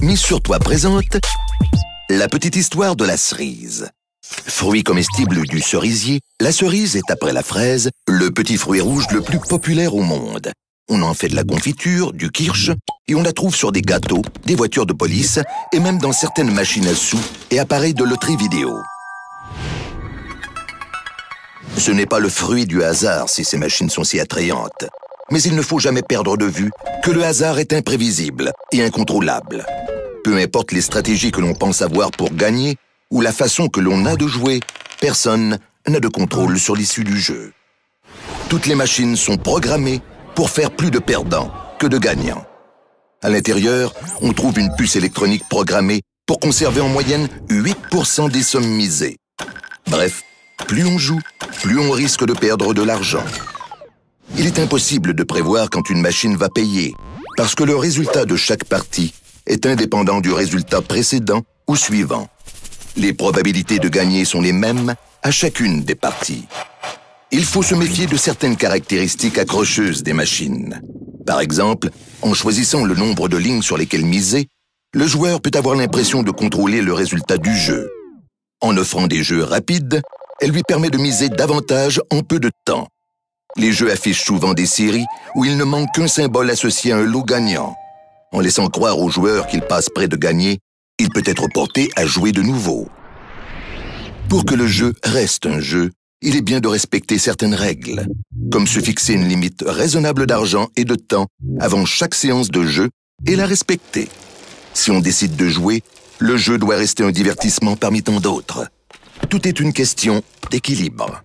Mise sur toi présente la petite histoire de la cerise. Fruit comestible du cerisier, la cerise est, après la fraise, le petit fruit rouge le plus populaire au monde. On en fait de la confiture, du kirsch, et on la trouve sur des gâteaux, des voitures de police, et même dans certaines machines à sous et appareils de loterie vidéo. Ce n'est pas le fruit du hasard si ces machines sont si attrayantes. Mais il ne faut jamais perdre de vue que le hasard est imprévisible et incontrôlable. Peu importe les stratégies que l'on pense avoir pour gagner ou la façon que l'on a de jouer, personne n'a de contrôle sur l'issue du jeu. Toutes les machines sont programmées pour faire plus de perdants que de gagnants. À l'intérieur, on trouve une puce électronique programmée pour conserver en moyenne 8% des sommes misées. Bref, plus on joue, plus on risque de perdre de l'argent. Il est impossible de prévoir quand une machine va payer, parce que le résultat de chaque partie est indépendant du résultat précédent ou suivant. Les probabilités de gagner sont les mêmes à chacune des parties. Il faut se méfier de certaines caractéristiques accrocheuses des machines. Par exemple, en choisissant le nombre de lignes sur lesquelles miser, le joueur peut avoir l'impression de contrôler le résultat du jeu. En offrant des jeux rapides, elle lui permet de miser davantage en peu de temps. Les jeux affichent souvent des séries où il ne manque qu'un symbole associé à un lot gagnant. En laissant croire au joueur qu'il passe près de gagner, il peut être porté à jouer de nouveau. Pour que le jeu reste un jeu, il est bien de respecter certaines règles, comme se fixer une limite raisonnable d'argent et de temps avant chaque séance de jeu et la respecter. Si on décide de jouer, le jeu doit rester un divertissement parmi tant d'autres. Tout est une question d'équilibre.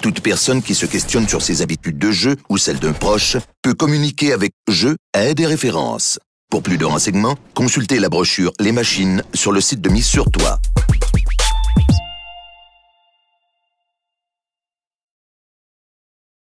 Toute personne qui se questionne sur ses habitudes de jeu ou celles d'un proche peut communiquer avec Jeux, Aide et Références. Pour plus de renseignements, consultez la brochure Les Machines sur le site de Mise sur Toi.